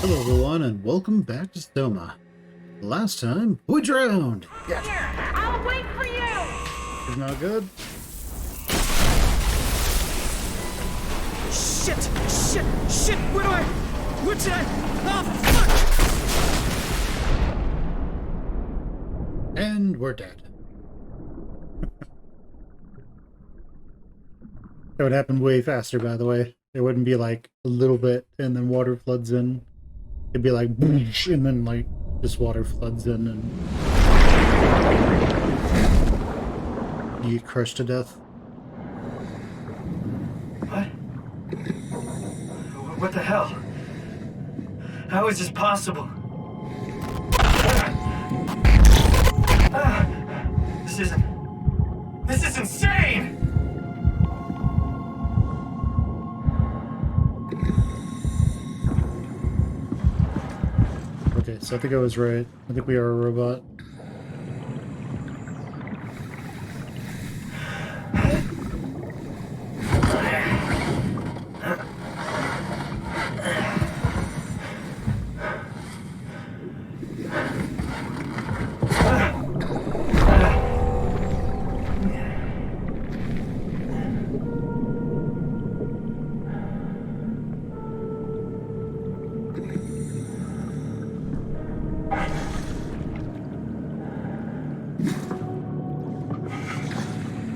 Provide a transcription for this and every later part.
Hello everyone and welcome back to Soma. Last time, we drowned! Yes. Here, I'll wait for you! Is not good? Shit! What did I... Oh, fuck! And we're dead. That would happen way faster, by the way. It wouldn't be like a little bit and then water floods in. It'd be like boosh, and then like just water floods in and you get crushed to death. What? What the hell? How is this possible? This is insane! Okay, so I think I was right. I think we are a robot.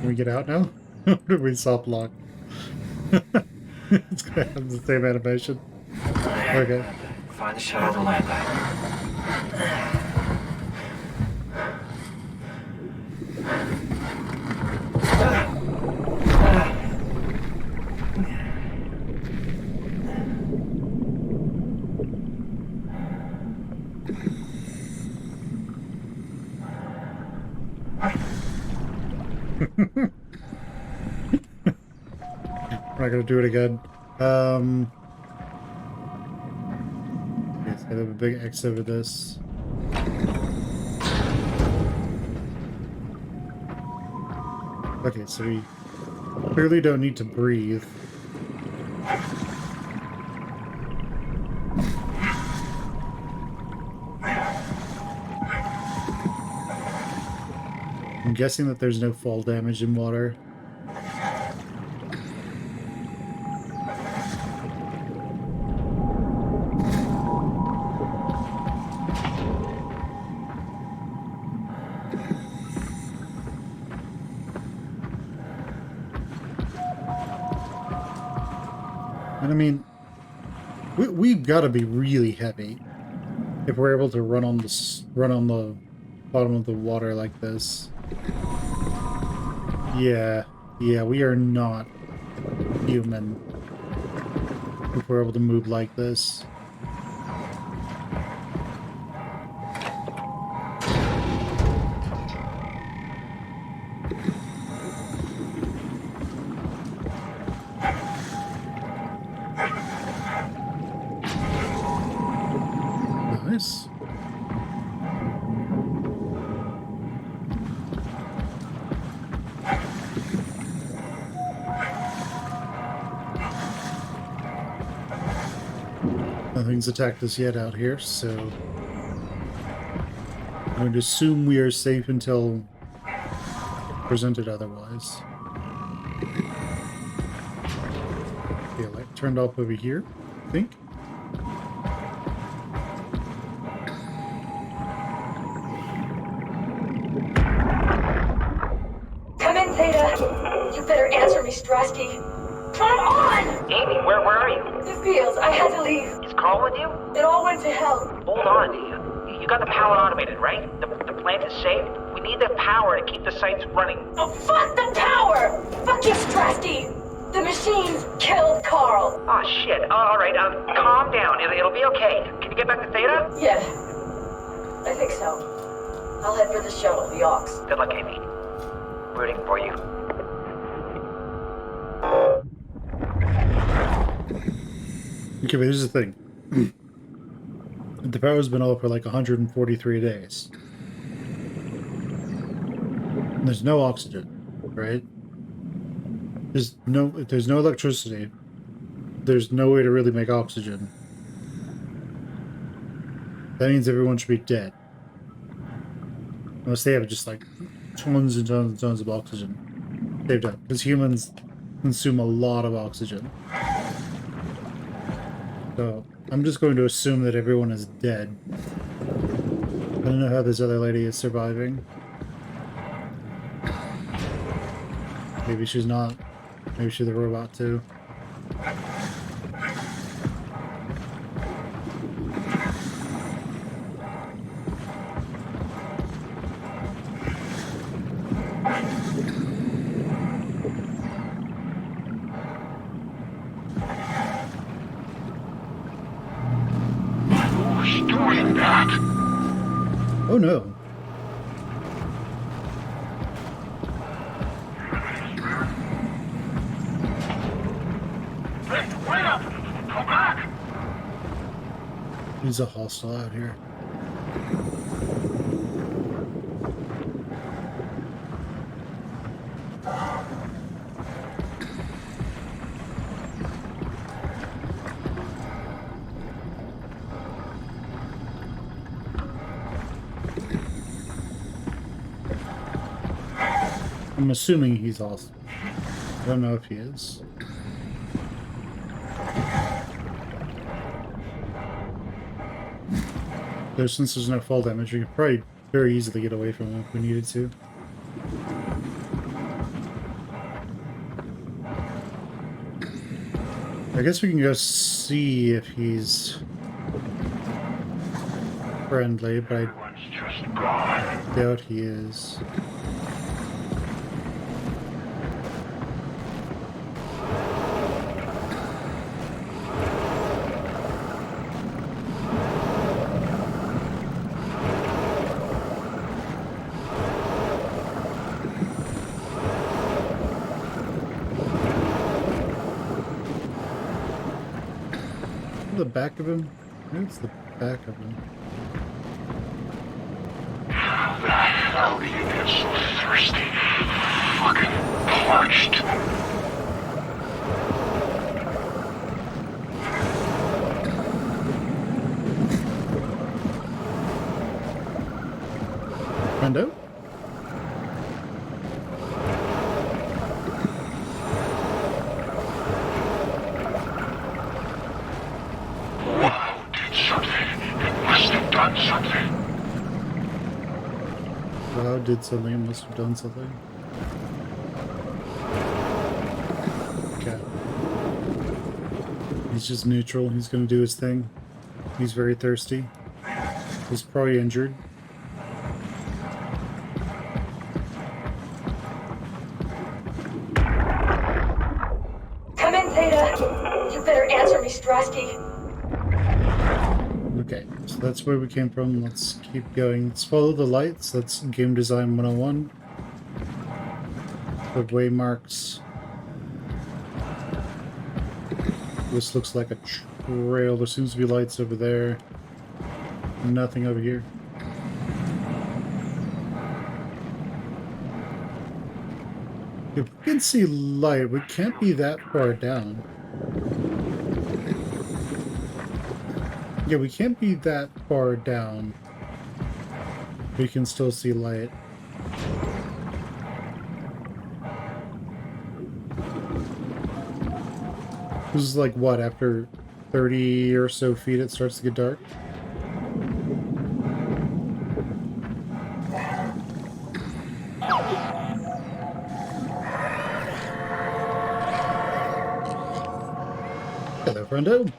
Can we get out now? Or did we stop lock? It's gonna have the same animation. Okay. Find the shuttle to land We're not gonna do it again. Okay, so I have a big X over this. Okay, so we clearly don't need to breathe. I'm guessing that there's no fall damage in water. And I mean, we've got to be really heavy if we're able to run on the bottom of the water like this. Yeah, we are not human if we're able to move like this. Nice. Nothing's attacked us yet out here, so I'm going to assume we are safe until presented otherwise. Okay, light turned off over here, I think. Come in, Theta. You better answer me, Strasky. Come on! Amy, where are you? The fields. I had to leave. Is Carl with you? It all went to hell. Hold on. You got the power automated, right? The plant is safe? We need the power to keep the sites running. Oh, fuck the power! Fuck you, Strasky! The machines killed Carl. Oh, shit. All right, calm down. It'll be okay. Can you get back to Theta? Yeah. I think so. I'll head for the shuttle, the Ox. Good luck, Amy. Rooting for you. Okay, but here's the thing. The power's been off for like 143 days. And there's no oxygen, right? If there's no electricity, there's no way to really make oxygen. That means everyone should be dead. Unless they have just like tons and tons and tons of oxygen saved up. Because humans consume a lot of oxygen. So I'm just going to assume that everyone is dead. I don't know how this other lady is surviving. Maybe she's not. Maybe she's a robot too. Who's doing that? Oh no. Wait up! Come back! He's a hostile out here. I'm assuming he's hostile. I don't know if he is. Though since there's no fall damage, we could probably very easily get away from him if we needed to. I guess we can go see if he's friendly, but I Everyone's just gone. doubt he is. The back of him? I think it's the back of him. How the hell do you get so thirsty? Fucking parched. Find out? Wow, did something. It must have done something. Wow, did something. It must have done something. Okay. He's just neutral. He's gonna do his thing. He's very thirsty. He's probably injured. Come in, Theta. You better answer me, Strasky. Okay, so that's where we came from. Let's keep going. Let's follow the lights. That's game design 101. The waymarks. This looks like a trail. There seems to be lights over there. Nothing over here. If we can see light, we can't be that far down. Yeah, we can't be that far down. We can still see light. This is like what, after 30 or so feet it starts to get dark? Hello, friendo.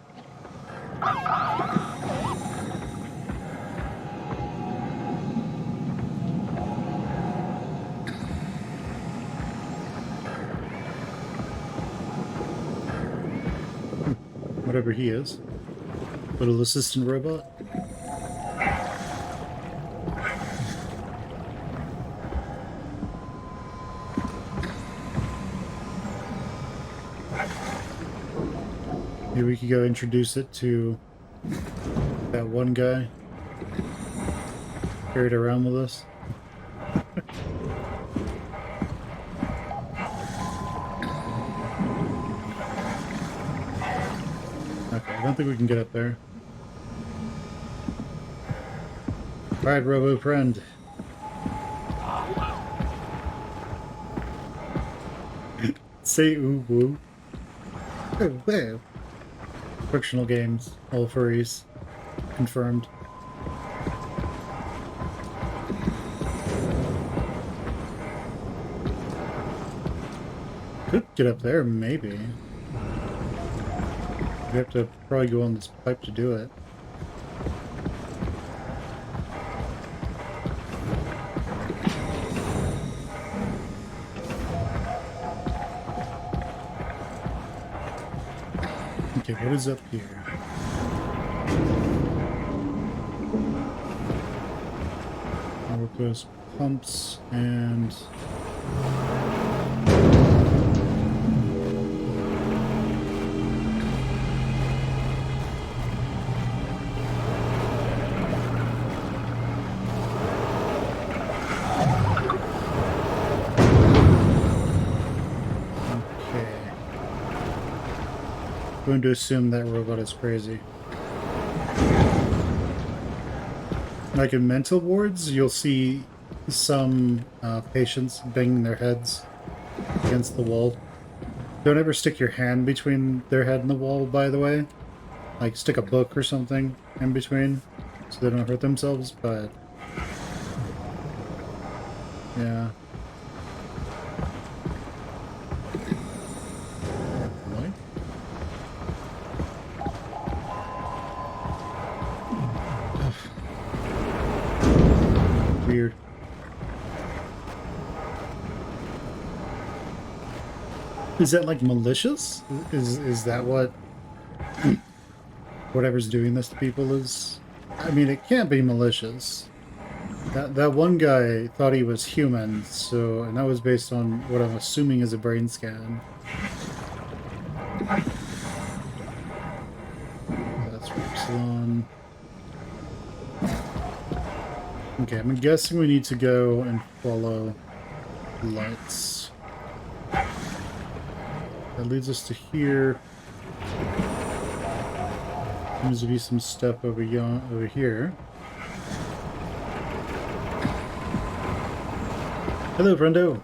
Whatever he is. Little assistant robot. Maybe we could go introduce it to that one guy. Carry it around with us. Okay, I don't think we can get up there. Alright, Robo friend. Say ooh woo. Oh, wow. Fictional games. All furries. Confirmed. Could get up there, maybe. We have to probably go on this pipe to do it. Okay, what is up here? With those pumps and going to assume that robot is crazy. Like in mental wards, you'll see some patients banging their heads against the wall. Don't ever stick your hand between their head and the wall, by the way. Like, stick a book or something in between so they don't hurt themselves, but... yeah. Really? Weird. Is that like malicious? Is that what whatever's doing this to people is? I mean, it can't be malicious. That one guy thought he was human, so, and that was based on what I'm assuming is a brain scan. That's Epsilon. Okay, I'm guessing we need to go and follow the lights. That leads us to here. Seems to be some stuff over here. Hello, friendo.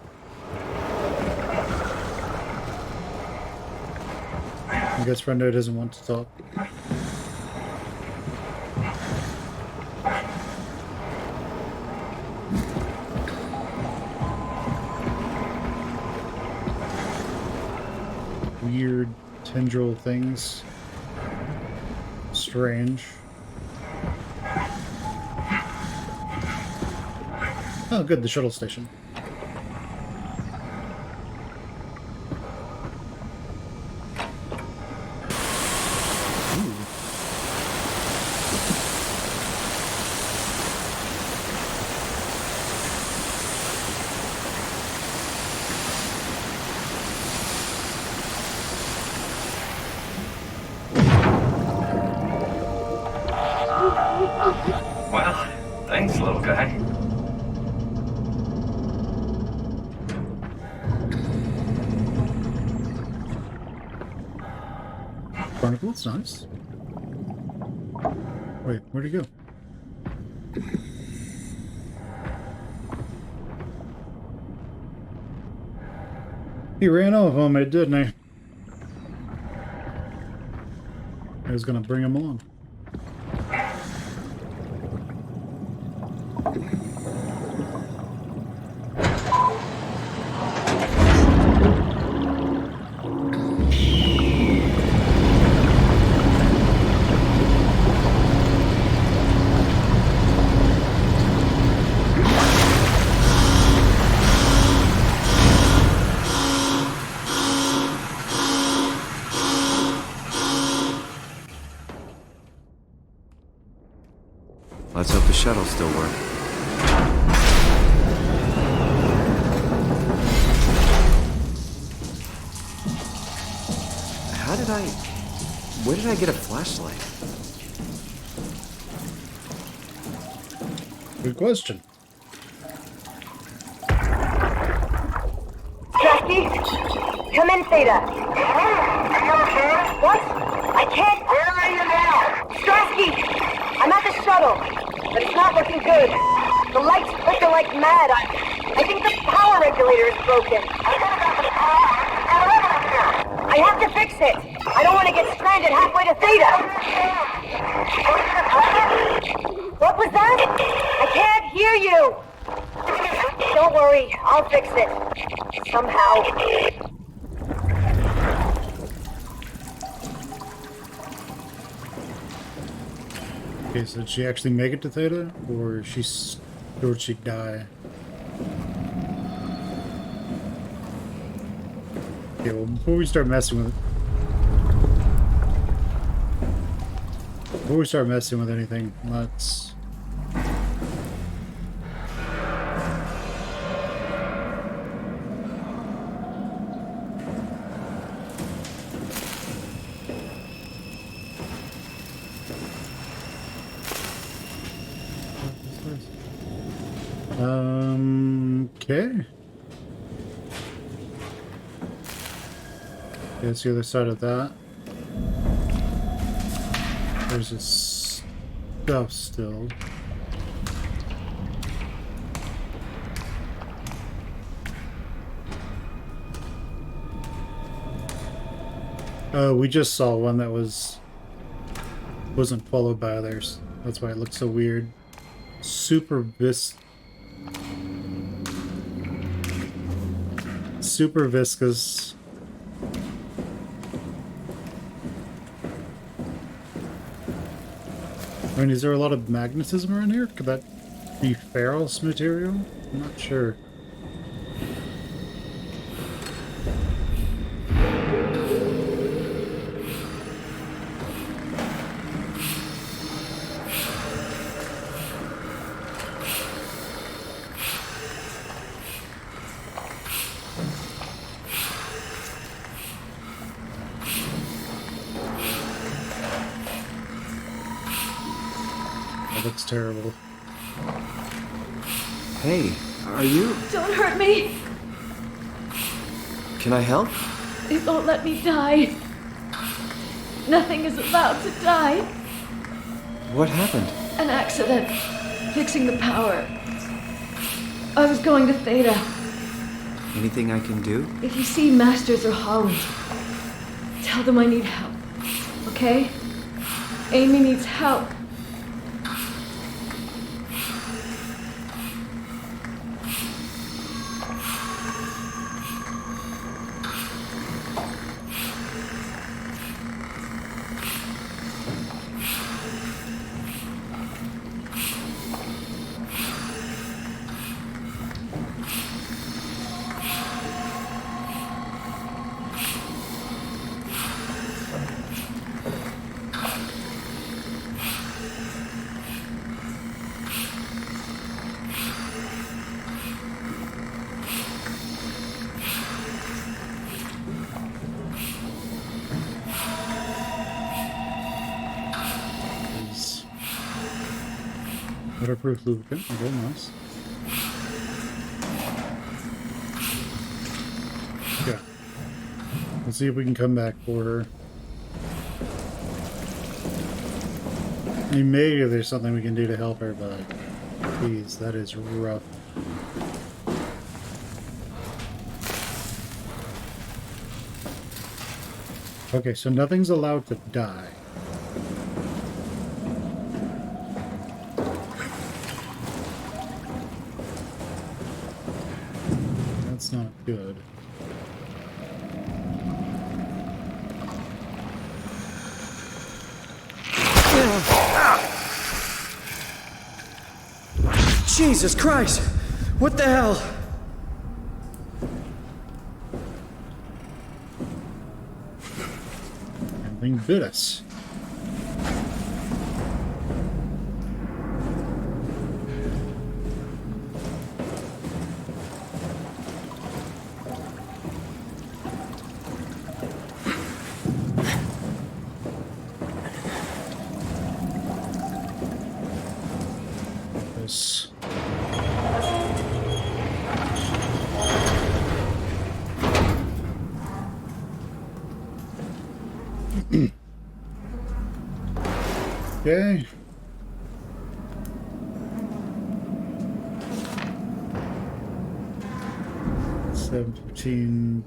I guess friendo doesn't want to talk. Weird tendril things. Strange. Oh, good, the shuttle station. Well, thanks, little guy. Barnacle, it's nice. Wait, where'd he go? He ran off on me, didn't he? I was gonna bring him along. Let's hope the shuttles still work. Where did I get a flashlight? Good question. Jackie? Come in, Theta. What? I can't. Where are you now? Strasky! I'm at the shuttle. but it's not looking good. The lights flicker like mad. I think the power regulator is broken. I have to fix it. I don't want to get stranded halfway to Theta. What was that? I can't hear you. Don't worry, I'll fix it. Somehow. Okay, so did she actually make it to Theta, or or did she die? Okay, well, before we start messing with anything, let's... Okay. That's the other side of that. There's this stuff still. We just saw one that wasn't followed by others. That's why it looked so weird. Super viscous. I mean, is there a lot of magnetism around here? Could that be ferrous material? I'm not sure. That looks terrible. Hey, are you... Don't hurt me! Can I help? It won't let me die. Nothing is allowed to die. What happened? An accident. Fixing the power. I was going to Theta. Anything I can do? If you see Masters or Holland, tell them I need help. Okay? Amy needs help. Waterproof lubricant, very nice. Yeah. Let's see if we can come back for her. I mean, maybe there's something we can do to help her, but geez, that is rough. Okay, so nothing's allowed to die. That's not good. Jesus Christ! What the hell? Something bit us. This. Okay. 715.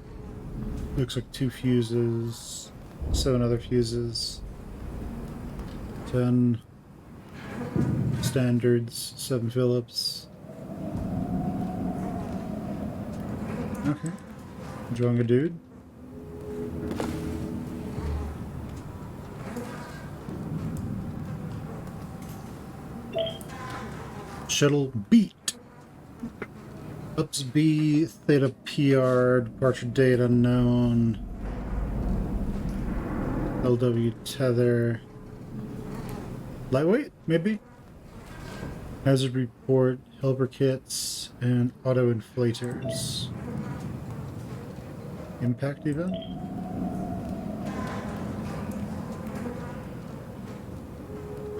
Looks like 2 fuses. 7 other fuses. 10 standards. 7 Phillips. Okay. Drawing a dude. Shuttle beat. Ups B, Theta PR, departure date unknown. LW tether. Lightweight, maybe? Hazard report, helper kits, and auto inflators. Impact event?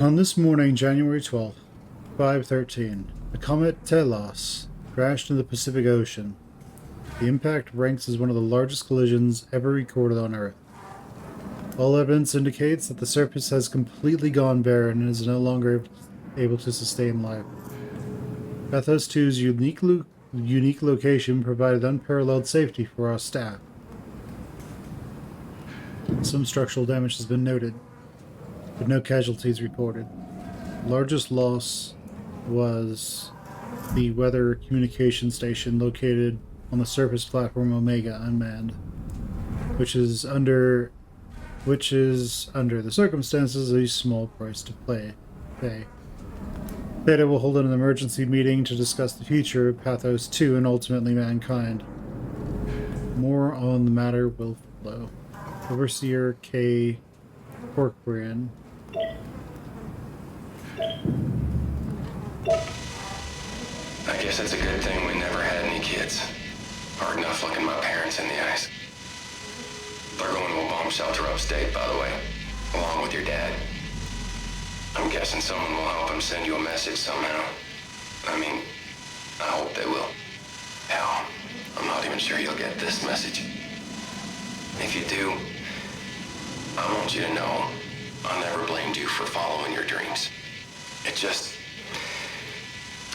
On this morning, January 12th, 5:13, the comet Telos crashed into the Pacific Ocean. The impact ranks as one of the largest collisions ever recorded on Earth. All evidence indicates that the surface has completely gone barren and is no longer able to sustain life. Pathos 2's unique location provided unparalleled safety for our staff. Some structural damage has been noted, but no casualties reported. The largest loss was the weather communication station located on the surface platform Omega unmanned, which is under the circumstances a small price to pay. Theta will hold an emergency meeting to discuss the future of Pathos 2 and ultimately mankind. More on the matter will follow. Overseer K. Corcoran. I guess it's a good thing we never had any kids. Hard enough looking my parents in the eyes. They're going to a bomb shelter upstate, by the way, along with your dad. I'm guessing someone will help him send you a message somehow. I mean, I hope they will. Hell, I'm not even sure you'll get this message. If you do, I want you to know I never blamed you for following your dreams.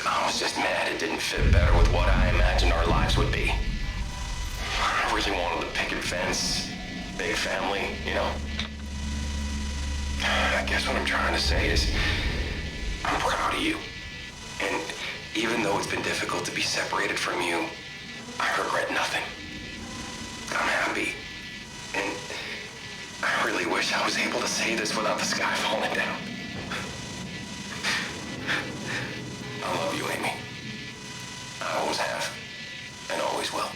I was just mad it didn't fit better with what I imagined our lives would be. I really wanted the picket fence, big family, you know. I guess what I'm trying to say is, I'm proud of you. And even though it's been difficult to be separated from you, I regret nothing. I'm happy. And I really wish I was able to say this without the sky falling down. I love you, Amy. I always have, and always will.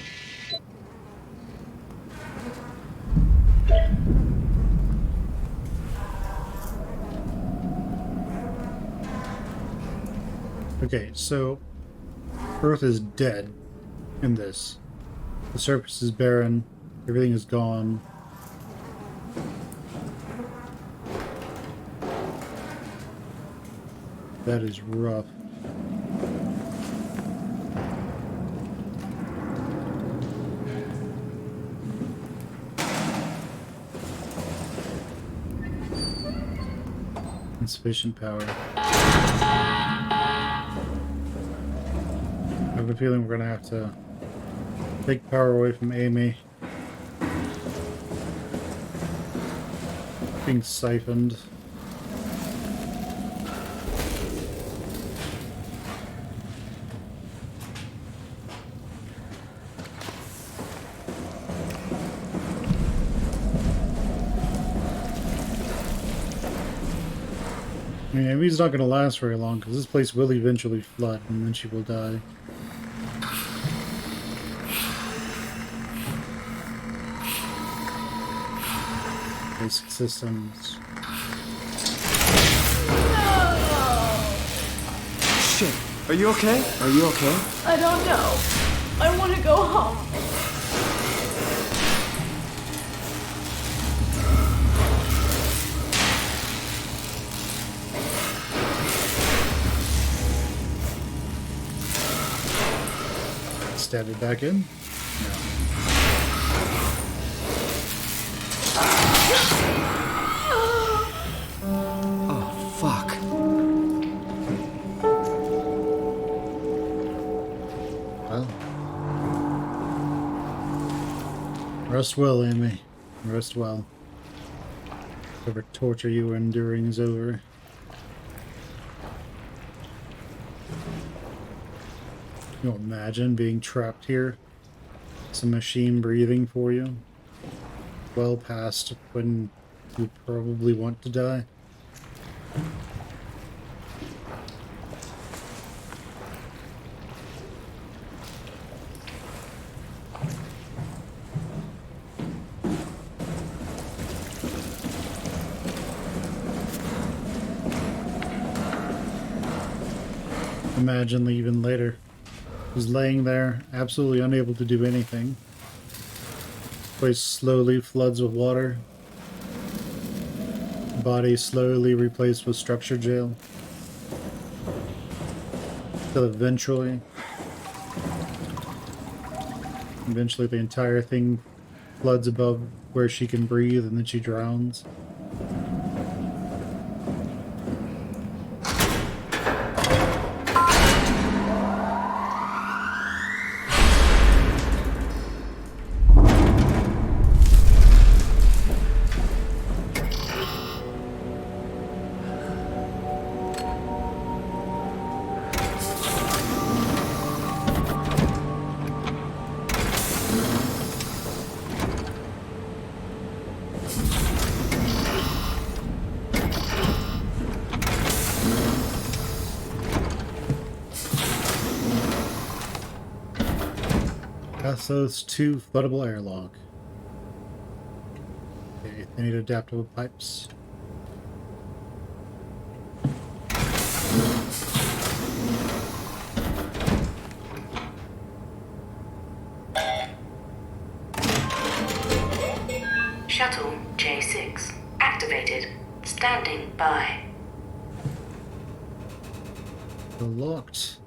Okay, so Earth is dead in this. The surface is barren, everything is gone. That is rough. Insufficient power. I have a feeling we're gonna have to take power away from Amy. Being siphoned. I mean, Amy's not going to last very long because this place will eventually flood and then she will die. Basic systems. Shit. Are you okay? Are you okay? I don't know. I want to go home. Stab it back in? No. Oh, fuck. Well. Rest well, Amy. Rest well. Whatever torture you were enduring is over. Can you imagine being trapped here? Some machine breathing for you? Well past when you probably want to die. Imagine leaving later. Just laying there, absolutely unable to do anything. Place slowly floods with water. Body slowly replaced with structure jail. Till eventually the entire thing floods above where she can breathe and then she drowns. Those two floatable airlock. Okay, they need adaptable pipes. Shuttle J6 activated. Standing by. They're locked.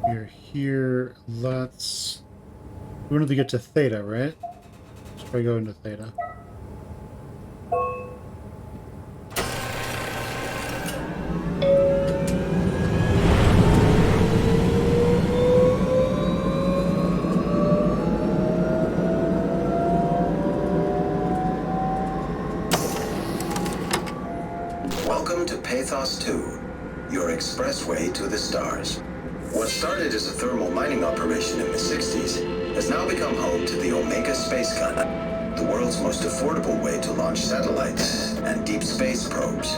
We're here. Let's. We wanted to get to Theta, right? Let's try going to Theta. Welcome to Pathos 2, your expressway to the stars. What started as a thermal mining operation in the 60s has now become home to the Omega Space Gun, the world's most affordable way to launch satellites and deep space probes.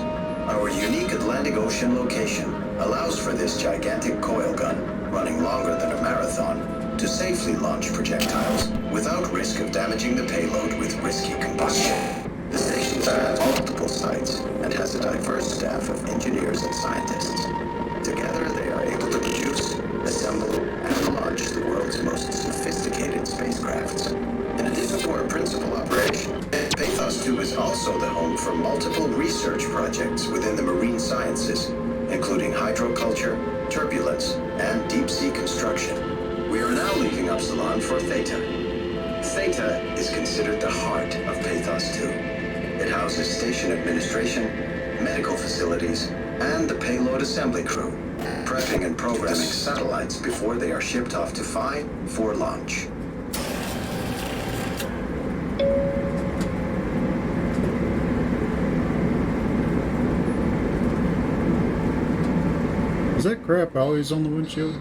Our unique Atlantic Ocean location allows for this gigantic coil gun, running longer than a marathon, to safely launch projectiles without risk of damaging the payload with risky combustion. The station spans multiple sites and has a diverse staff of engineers and scientists. Together, they are able to produce, assemble, and launch the world's most sophisticated spacecrafts. In addition to our principal operation, Pathos 2 is also the home for multiple research projects within the marine sciences, including hydroculture, turbulence, and deep-sea construction. We are now leaving Upsilon for Theta. Theta is considered the heart of Pathos 2. It houses station administration, medical facilities, and the payload assembly crew, prepping and programming satellites before they are shipped off to Phi for launch. Is that crap always on the windshield?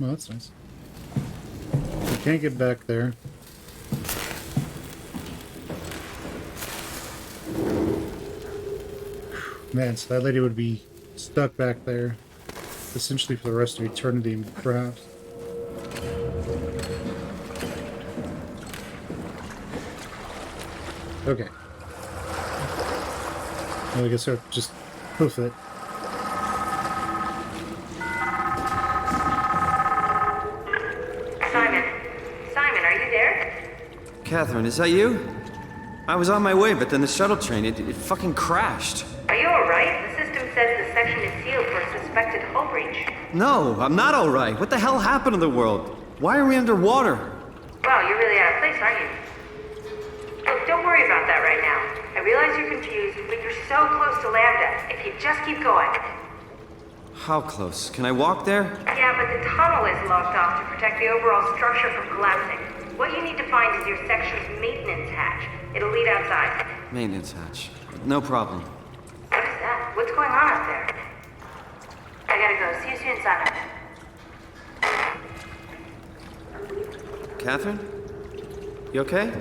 Well, that's nice. We can't get back there. Man, so that lady would be stuck back there, essentially for the rest of eternity, perhaps. Okay. Well, I guess I'll just hoof it. Simon, are you there? Catherine, is that you? I was on my way, but then the shuttle train, it fucking crashed. Are you alright? The system says the section is sealed for a suspected hull breach. No, I'm not alright. What the hell happened to the world? Why are we underwater? Wow, you're really out of place, aren't you? Look, don't worry about that right now. I realize you're confused, but you're so close to Lambda. If you just keep going. How close? Can I walk there? Yeah, but the tunnel is locked off to protect the overall structure from collapsing. What you need to find is your section's maintenance hatch. It'll lead outside. Maintenance hatch. No problem. What is that? What's going on out there? I gotta go. See you soon, Simon. Catherine? You okay?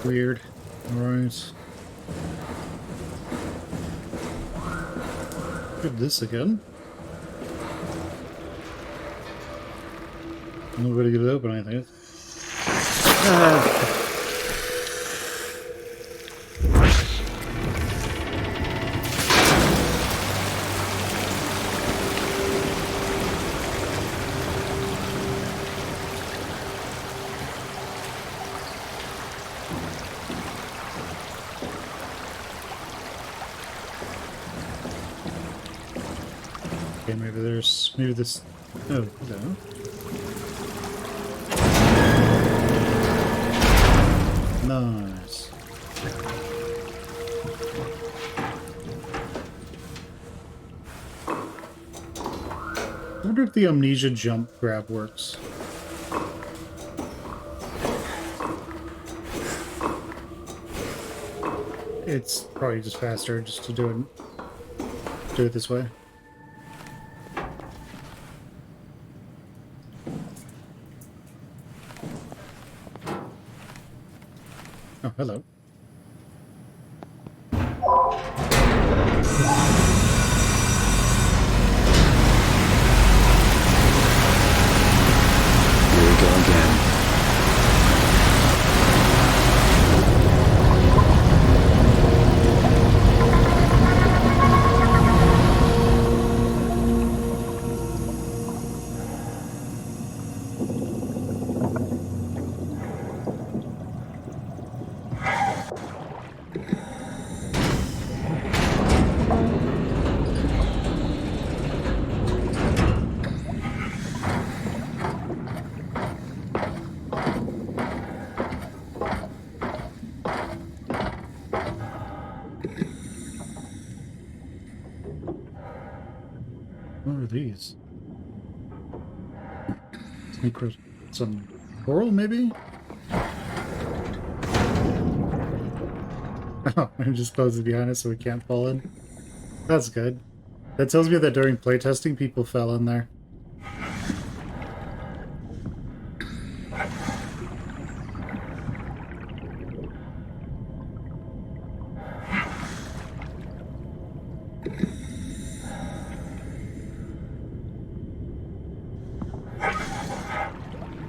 Weird. Alright. Did this again. Nobody could open anything. Okay, maybe this. Oh, no. Nice. I wonder if the amnesia jump grab works. It's probably just faster just to do it this way. Oh, hello. Here we go again. What are these? Some coral, maybe? Oh, it just closes behind us so we can't fall in. That's good. That tells me that during playtesting, people fell in there.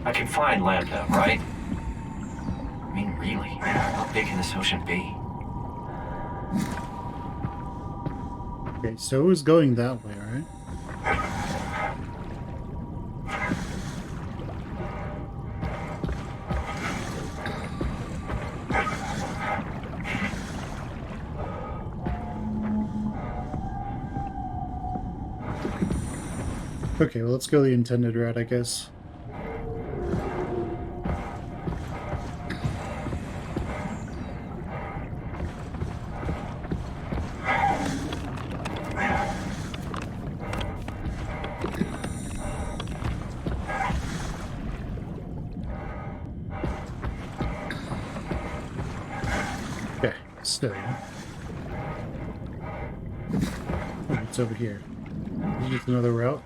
I can find Lambda, right? I mean, really, how big can this ocean be? Okay, so it was going that way, right? Okay, well, let's go the intended route, I guess. Okay, so Oh, it's over here. Is this another route?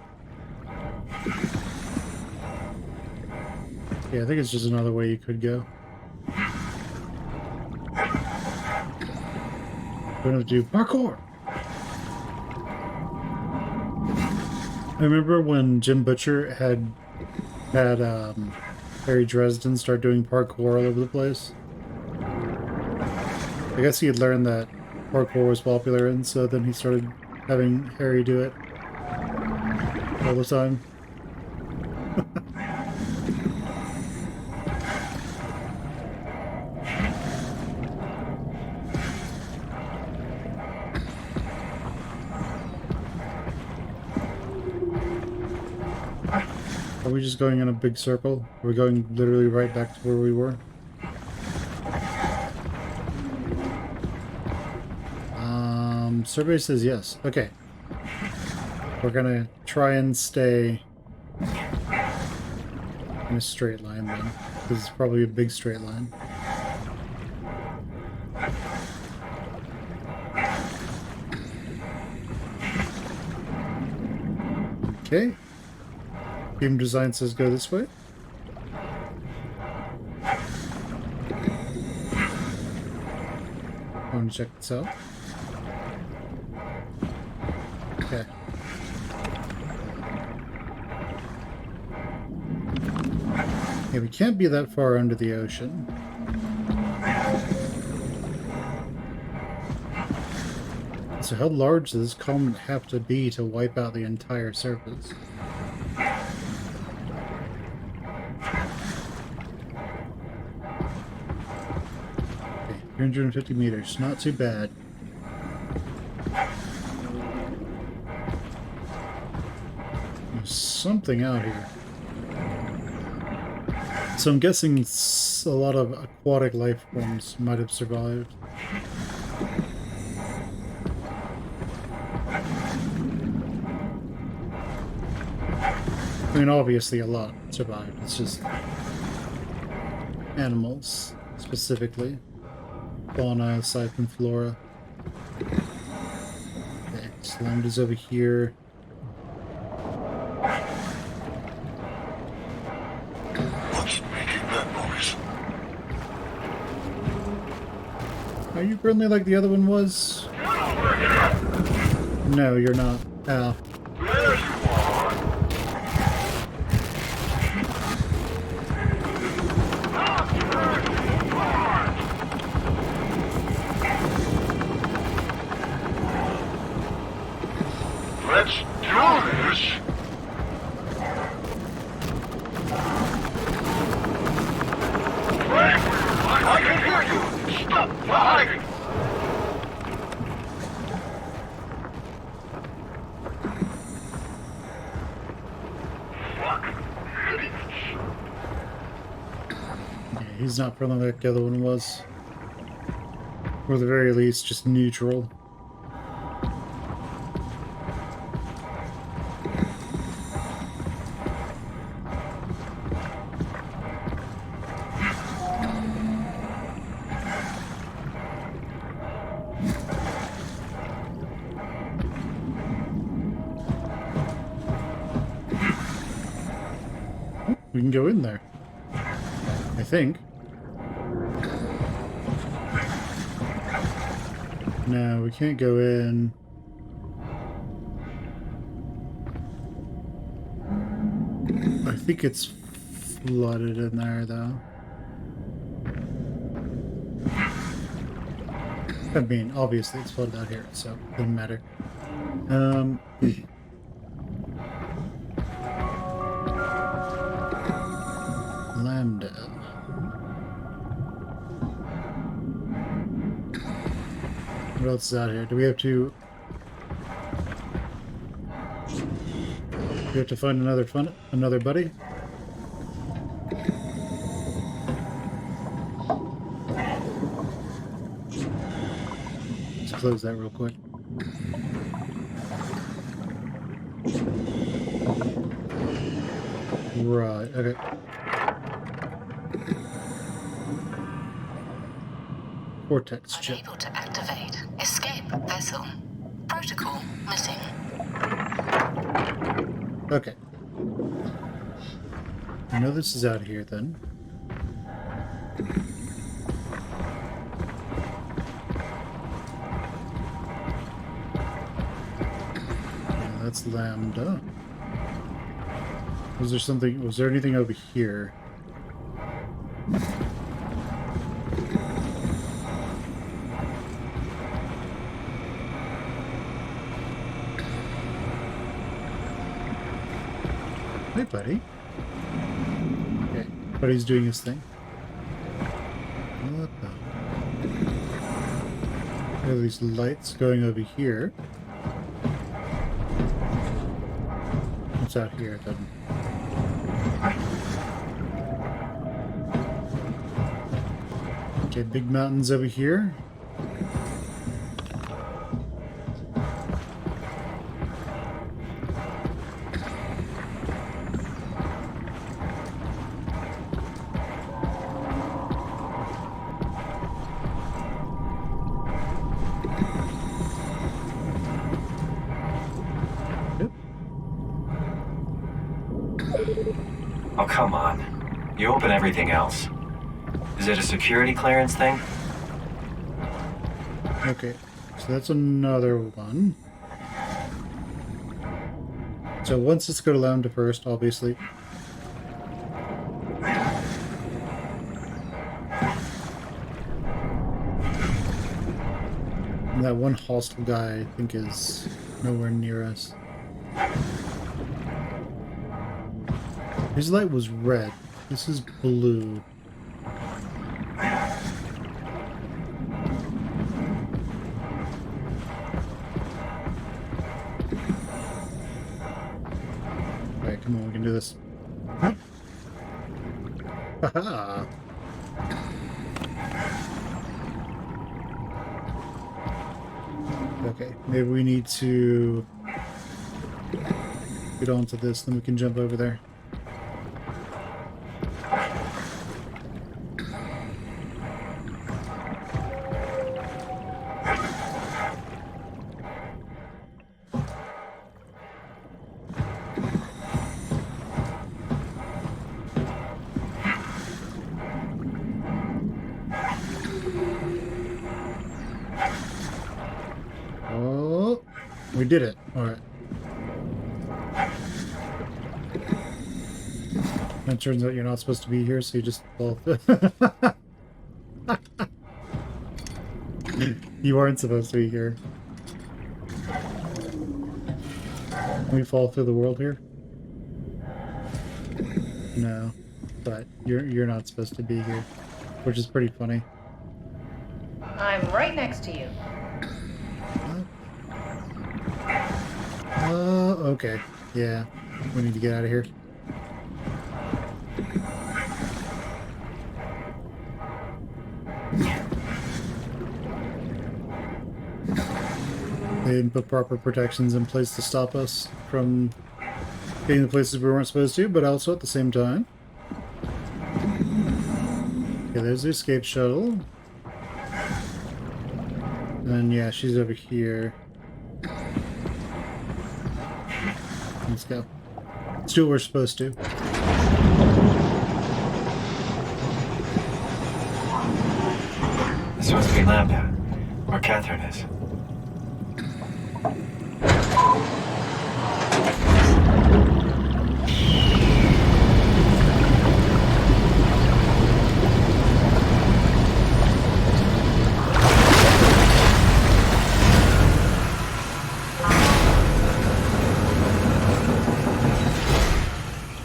Yeah, I think it's just another way you could go. We're gonna do parkour! I remember when Jim Butcher had Harry Dresden start doing parkour all over the place. I guess he had learned that parkour was popular, and so then he started having Harry do it all the time. Are we just going in a big circle? Are we going literally right back to where we were? Survey says yes. Okay. We're gonna try and stay in a straight line then. This is probably a big straight line. Okay. Game design says go this way. I want to check this out. Okay. Yeah, we can't be that far under the ocean. So how large does this comet have to be to wipe out the entire surface? Okay, 350 meters, not too bad. There's something out here. So I'm guessing a lot of aquatic life forms might have survived. I mean, obviously a lot survived. It's just animals, specifically. Fauna, aside from flora. Okay, Slimed is over here. What's making that noise? Are you friendly like the other one was? No, you're not. There you are. Let's do this. I can hear you. Stop hiding. Yeah, he's not friendly like the other one was. Or at the very least, just neutral. We can go in there. I think. No, we can't go in. I think it's flooded in there, though. I mean, obviously it's flooded out here, so it doesn't matter. Lambda. What else is out here? Do we have to... We have to find another buddy? Let's close that real quick. Right, okay. Vortex chip. Unable to activate. Escape vessel. Protocol receptacle missing. Okay. I know this is out here then. Yeah, that's Lambda. Was there anything over here? Hey, buddy. Okay, buddy's doing his thing. What the? There are these lights going over here. What's out here then? Okay, big mountains over here. Oh, come on. You open everything else. Is it a security clearance thing? Okay, so that's another one. So once let's go to Lambda first, obviously. And that one hostile guy, I think, is nowhere near us. His light was red. This is blue. Alright, come on, we can do this. Haha! Okay, maybe we need to get onto this, then we can jump over there. Oh, we did it. All right. It turns out you're not supposed to be here, so you just fall. You aren't supposed to be here. We fall through the world here? No, but you're not supposed to be here, which is pretty funny. I'm right next to you. Okay. Yeah, we need to get out of here. They didn't put proper protections in place to stop us from getting the places we weren't supposed to, but also at the same time. Okay, there's the escape shuttle. And yeah, she's over here. Let's go. Let's do what we're supposed to. It's supposed to be Lambda, where Catherine is.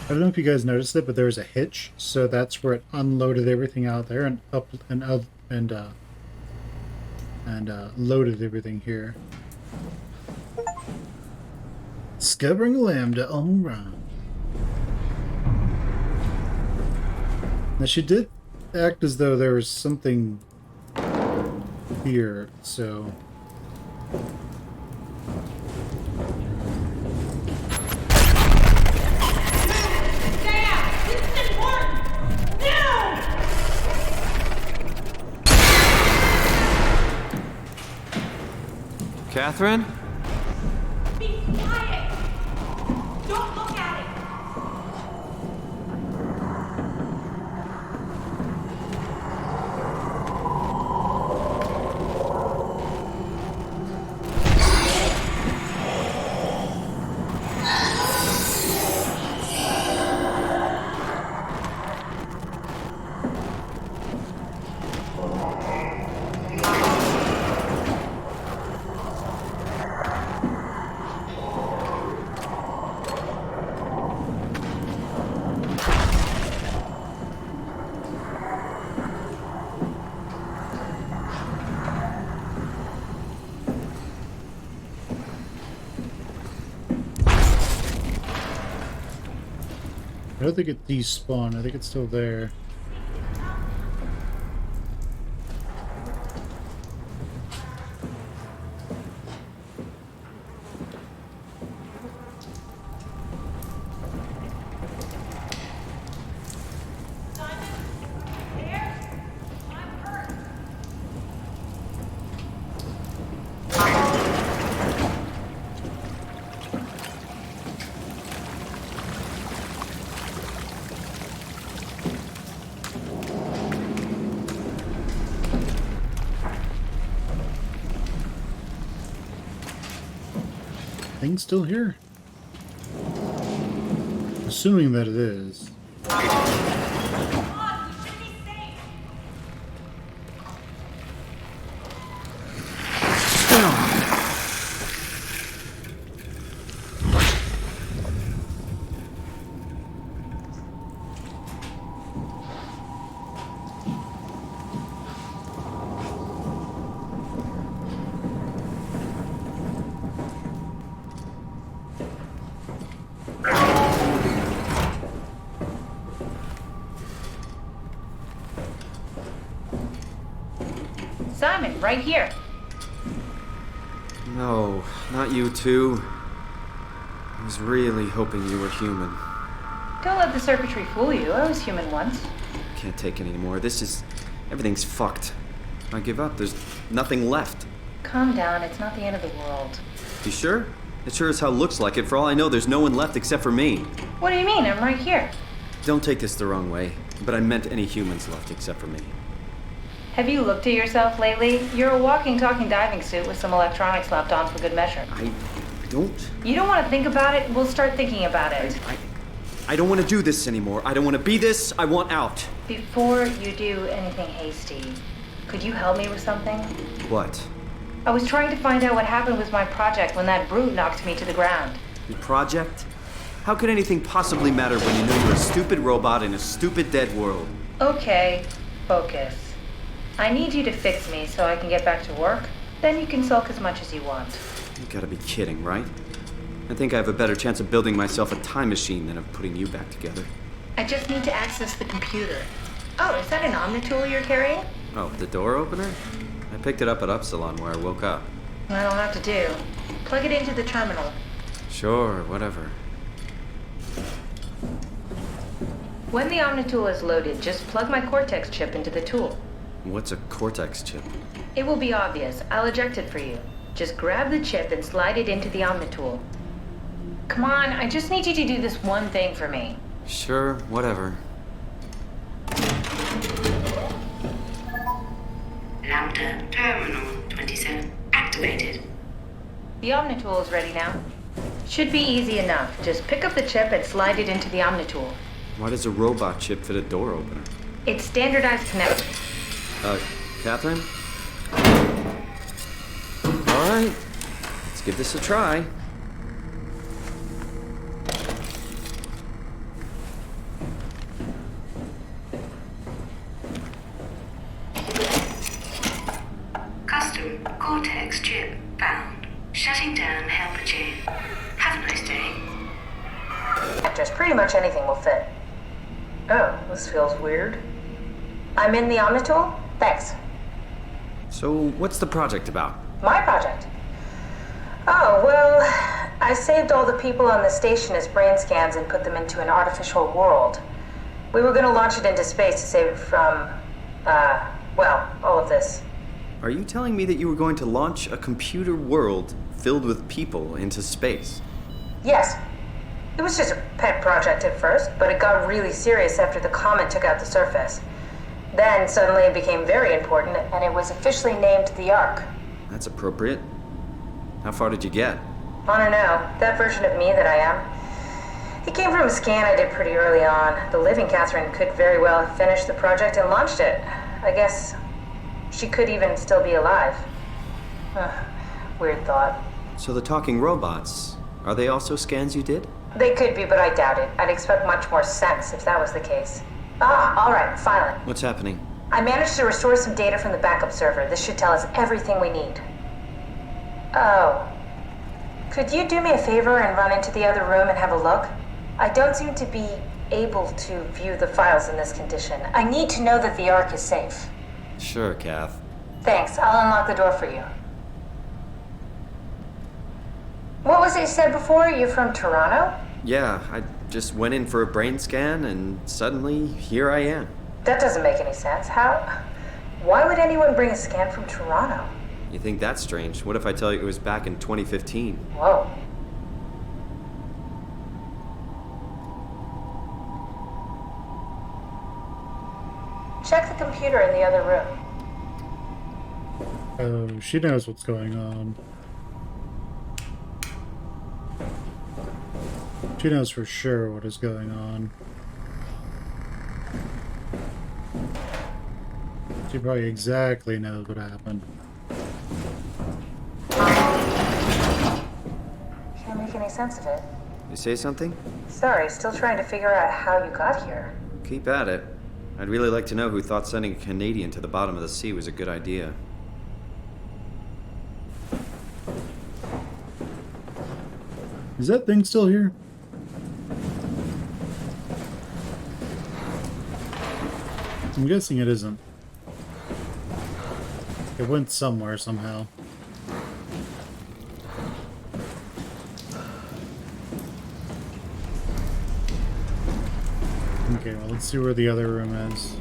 I don't know if you guys noticed it, but there was a hitch, so that's where it unloaded everything out there and loaded everything here. Discovering Lambda, all right. Now she did act as though there was something here, so. Catherine? Be quiet! Don't look at it! I don't think it despawned. I think it's still there. Thing's still here? Assuming that it is. Simon, right here. No, not you too. I was really hoping you were human. Don't let the circuitry fool you. I was human once. Can't take it anymore. Everything's fucked. I give up. There's nothing left. Calm down. It's not the end of the world. You sure? It sure as hell looks like it. For all I know, there's no one left except for me. What do you mean? I'm right here. Don't take this the wrong way, but I meant any humans left except for me. Have you looked at yourself lately? You're a walking, talking diving suit with some electronics slapped on for good measure. I don't... You don't want to think about it? We'll start thinking about it. I don't want to do this anymore. I don't want to be this. I want out. Before you do anything hasty, could you help me with something? What? I was trying to find out what happened with my project when that brute knocked me to the ground. Your project? How could anything possibly matter when you know you're a stupid robot in a stupid dead world? Okay, focus. I need you to fix me so I can get back to work. Then you can sulk as much as you want. You gotta be kidding, right? I think I have a better chance of building myself a time machine than of putting you back together. I just need to access the computer. Oh, is that an Omnitool you're carrying? Oh, the door opener? I picked it up at Upsilon where I woke up. That'll have to do. Plug it into the terminal. Sure, whatever. When the Omnitool is loaded, just plug my Cortex chip into the tool. What's a Cortex chip? It will be obvious. I'll eject it for you. Just grab the chip and slide it into the Omnitool. Come on, I just need you to do this one thing for me. Sure, whatever. Lambda Terminal 27 activated. The Omnitool is ready now. Should be easy enough. Just pick up the chip and slide it into the Omnitool. Why does a robot chip fit a door opener? It's standardized connection. Catherine? All right, let's give this a try. Custom Cortex chip found. Shutting down helper chain. Have a nice day. Just pretty much anything will fit. Oh, this feels weird. I'm in the Omnitool? Thanks. So, what's the project about? My project? Oh, well, I saved all the people on the station as brain scans and put them into an artificial world. We were going to launch it into space to save it from, well, all of this. Are you telling me that you were going to launch a computer world filled with people into space? Yes. It was just a pet project at first, but it got really serious after the comet took out the surface. Then suddenly it became very important, and it was officially named the Ark. That's appropriate. How far did you get? I don't know. That version of me that I am. It came from a scan I did pretty early on. The living Catherine could very well have finished the project and launched it. I guess she could even still be alive. Weird thought. So the talking robots, are they also scans you did? They could be, but I doubt it. I'd expect much more sense if that was the case. All right, finally. What's happening? I managed to restore some data from the backup server. This should tell us everything we need. Oh. Could you do me a favor and run into the other room and have a look? I don't seem to be able to view the files in this condition. I need to know that the Ark is safe. Sure, Kath. Thanks. I'll unlock the door for you. What was it you said before? You're from Toronto? Yeah, I just went in for a brain scan and suddenly here I am. That doesn't make any sense. Why would anyone bring a scan from Toronto? You think that's strange? What if I tell you it was back in 2015? Whoa. Check the computer in the other room. Oh, she knows what's going on. She knows for sure what is going on. She probably exactly knows what happened. Can't make any sense of it. You say something? Sorry, still trying to figure out how you got here. Keep at it. I'd really like to know who thought sending a Canadian to the bottom of the sea was a good idea. Is that thing still here? I'm guessing it isn't. It went somewhere somehow. Okay, well, let's see where the other room is.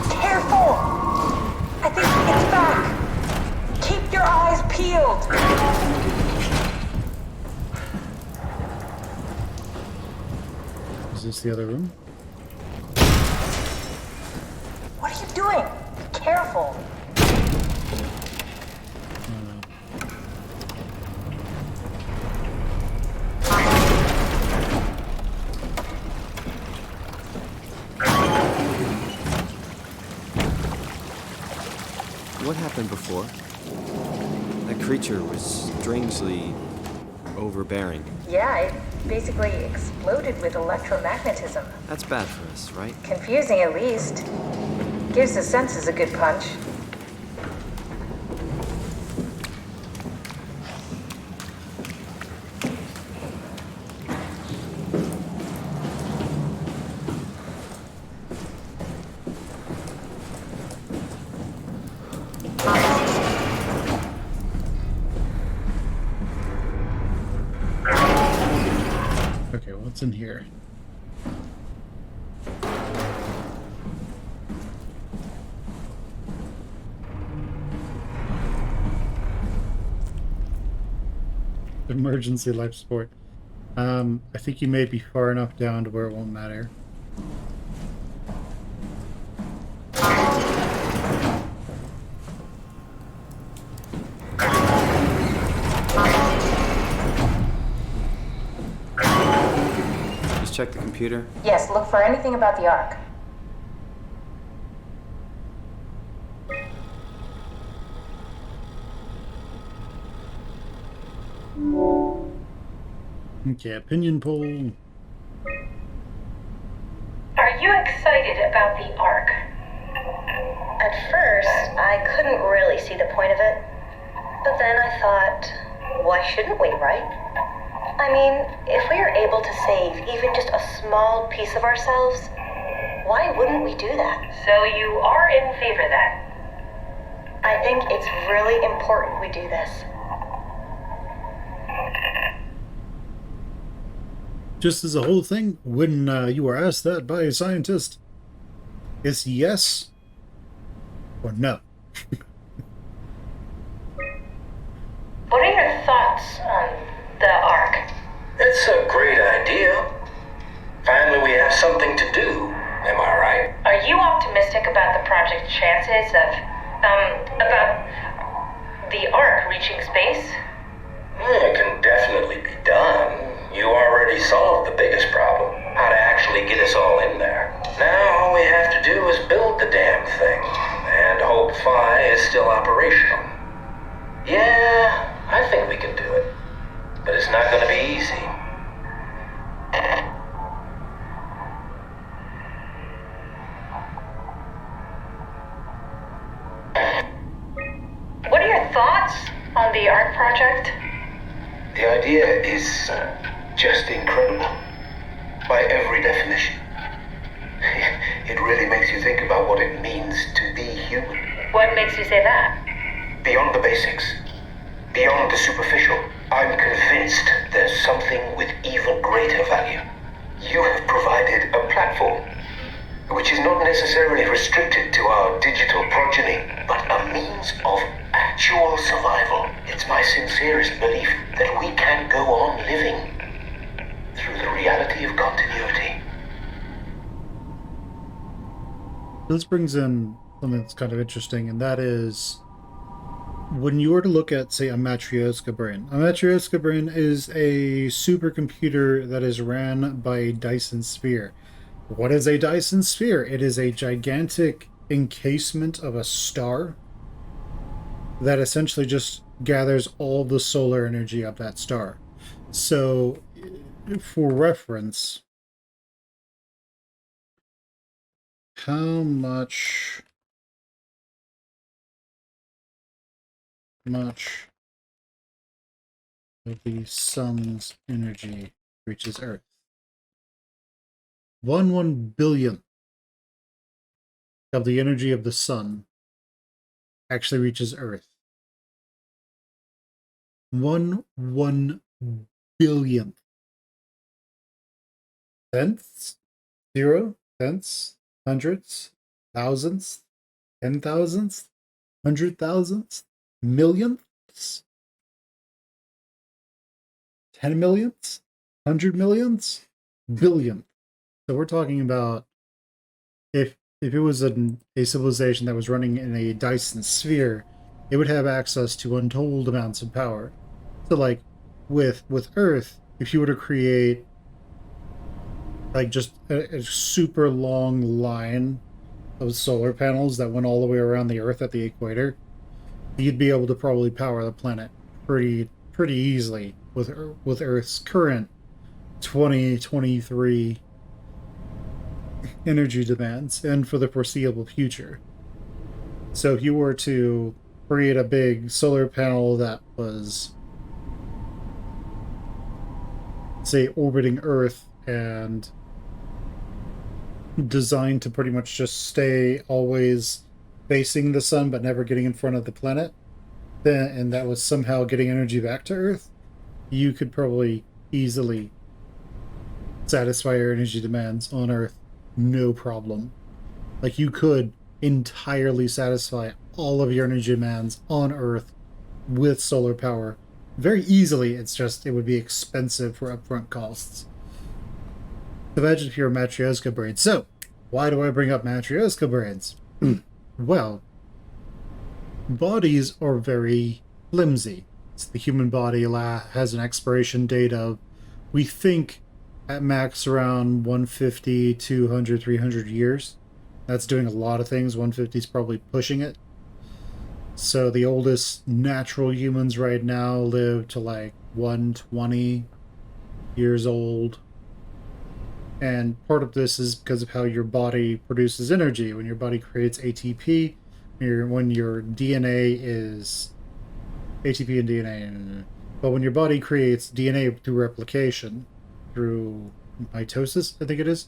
Careful! I think it's back! Keep your eyes peeled! Is this the other room? What are you doing? Be careful! Oh no. What happened before? That creature was strangely overbearing. Yeah, it basically exploded with electromagnetism. That's bad for us, right? Confusing at least. Gives the senses a good punch. Okay, what's in here? Emergency life support. I think you may be far enough down to where it won't matter. Just check the computer. Yes, look for anything about the Ark. Okay, opinion poll. Are you excited about the Ark? At first, I couldn't really see the point of it. But then I thought, why shouldn't we, right? I mean, if we are able to save even just a small piece of ourselves, why wouldn't we do that? So you are in favor then? I think it's really important we do this. Just as a whole thing, when you were asked that by a scientist. is yes or no. What are your thoughts on the Ark? It's a great idea. Finally, we have something to do. Am I right? Are you optimistic about the project's chances of, about the Ark reaching space? It can definitely be done. You already solved the biggest problem. How to actually get us all in there. Now all we have to do is build the damn thing. And hope Phi is still operational. Yeah, I think we can do it. But it's not gonna be easy. What are your thoughts on the Ark project? The idea is just incredible. By every definition. It really makes you think about what it means to be human. What makes you say that? Beyond the basics. Beyond the superficial. I'm convinced there's something with even greater value. You have provided a platform, which is not necessarily restricted to our digital progeny, but a means of actual survival. It's my sincerest belief that we can go on living through the reality of continuity. This brings in something that's kind of interesting, and that is when you were to look at, say, a Matryoshka brain. A Matryoshka brain is a supercomputer that is ran by a Dyson sphere. What is a Dyson sphere? It is a gigantic encasement of a star that essentially just gathers all the solar energy of that star. So, for reference, how much of the sun's energy reaches Earth? 1/1 billionth of the energy of the sun actually reaches Earth. 1/1 billionth. Tenths? Zero? Tenths? Hundreds? Thousandths? 10,000ths? 100,000ths? Millionths? 10 millionths? 100 millions? Billionth. So we're talking about if it was a civilization that was running in a Dyson sphere, it would have access to untold amounts of power. So like with Earth, if you were to create like just a super long line of solar panels that went all the way around the Earth at the equator, you'd be able to probably power the planet pretty easily with Earth's current 2023 energy demands and for the foreseeable future. So if you were to create a big solar panel that was, say, orbiting Earth and designed to pretty much just stay always facing the sun but never getting in front of the planet, then, and that was somehow getting energy back to Earth, you could probably easily satisfy your energy demands on Earth, no problem. Like, you could entirely satisfy all of your energy demands on Earth with solar power very easily. It's just, it would be expensive for upfront costs. Imagine if you're a Matryoshka brain. So, why do I bring up Matryoshka brains? Well, bodies are very flimsy. So the human body has an expiration date of, we think, at max around 150, 200, 300 years. That's doing a lot of things. 150 is probably pushing it. So the oldest natural humans right now live to like 120 years old. And part of this is because of how your body produces energy. When your body creates ATP, when your DNA is ATP and DNA, but when your body creates DNA through replication, through mitosis, I think it is,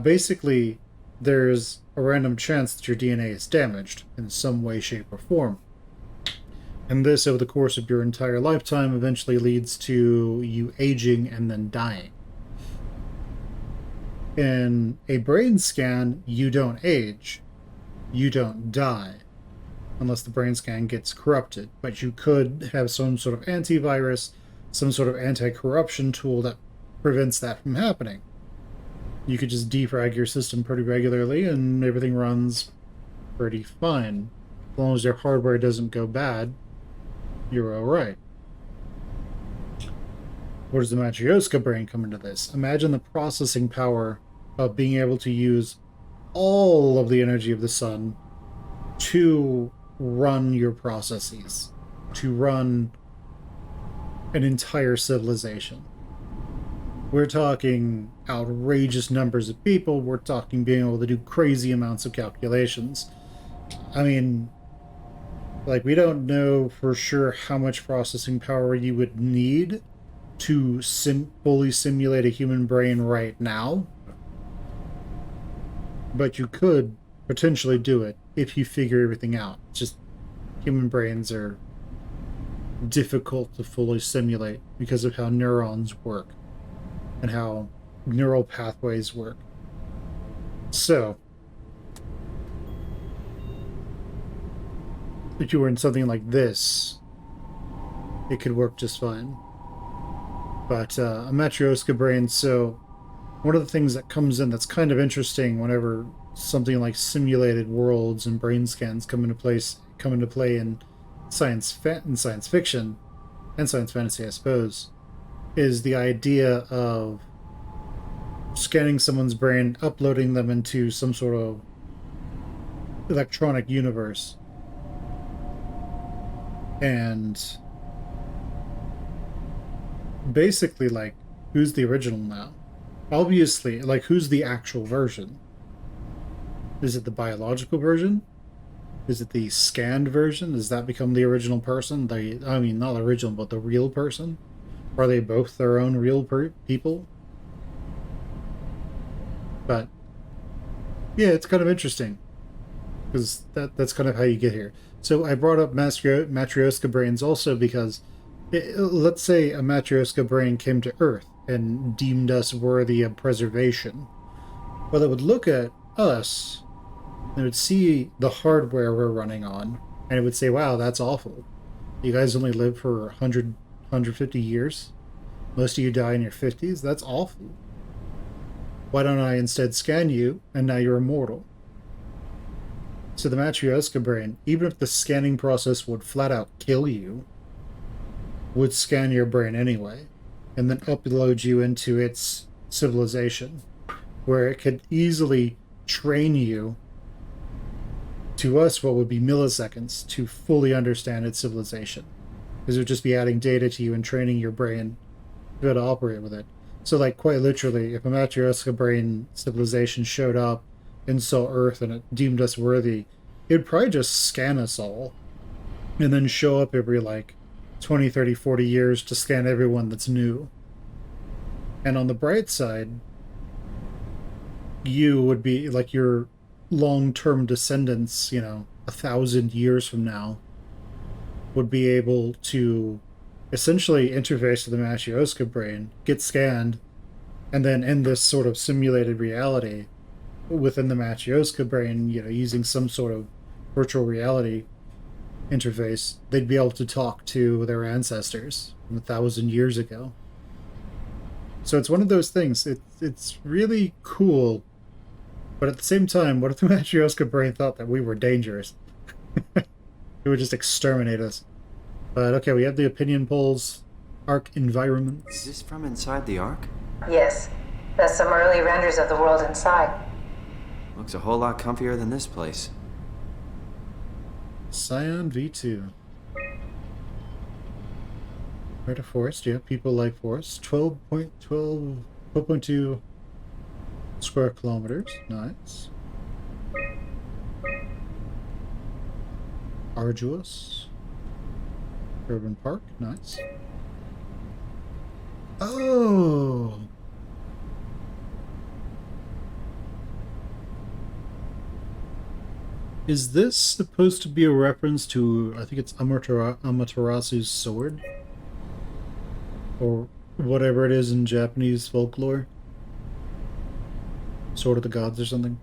basically there's a random chance that your DNA is damaged in some way, shape, or form. And this, over the course of your entire lifetime, eventually leads to you aging and then dying. In a brain scan, you don't age. You don't die. Unless the brain scan gets corrupted. But you could have some sort of antivirus, some sort of anti-corruption tool that prevents that from happening. You could just defrag your system pretty regularly and everything runs pretty fine. As long as your hardware doesn't go bad, you're alright. Where does the Matryoshka brain come into this? Imagine the processing power of being able to use all of the energy of the sun to run your processes, to run an entire civilization. We're talking outrageous numbers of people. We're talking being able to do crazy amounts of calculations. I mean, like, we don't know for sure how much processing power you would need to fully simulate a human brain right now. But you could potentially do it if you figure everything out. It's just human brains are difficult to fully simulate because of how neurons work and how neural pathways work. So, if you were in something like this, it could work just fine. But a Matryoshka brain, so one of the things that comes in that's kind of interesting whenever something like simulated worlds and brain scans come into play in science fiction and science fantasy, I suppose, is the idea of scanning someone's brain, uploading them into some sort of electronic universe, and basically, like, who's the original now? Obviously, like, who's the actual version? Is it the biological version? Is it the scanned version? Does that become the original person? I mean, not the original, but the real person? Are they both their own real people? But yeah, it's kind of interesting because that's kind of how you get here. So I brought up Matryoshka brains also because let's say a Matryoshka brain came to Earth and deemed us worthy of preservation. Well, it would look at us and it would see the hardware we're running on, and it would say, wow, that's awful. You guys only live for 150 years? Most of you die in your 50s? That's awful. Why don't I instead scan you, and now you're immortal? So the Matryoshka brain, even if the scanning process would flat out kill you, would scan your brain anyway, and then upload you into its civilization, where it could easily train you, to us what would be milliseconds, to fully understand its civilization. Because it would just be adding data to you and training your brain to be able to operate with it. So, like, quite literally, if a Matryoshka brain civilization showed up and saw Earth and it deemed us worthy, it'd probably just scan us all and then show up every, like, 20, 30, 40 years to scan everyone that's new. And on the bright side, you would be, like, your long-term descendants, 1,000 years from now, would be able to essentially interface to the Matryoshka brain, get scanned, and then in this sort of simulated reality within the Matryoshka brain, using some sort of virtual reality interface, they'd be able to talk to their ancestors from 1,000 years ago. So it's one of those things. It's really cool, but at the same time, what if the Matryoshka brain thought that we were dangerous? It would just exterminate us. But okay, we have the opinion polls. Ark environment. Is this from inside the Ark? Yes. That's some early renders of the world inside. Looks a whole lot comfier than this place. Scion V2. Right, a forest, yeah, people like forests. 12.2 square kilometers. Nice. Arduous. Urban Park, nice. Oh! Is this supposed to be a reference to, I think it's Amaterasu's sword? Or whatever it is in Japanese folklore? Sword of the Gods or something.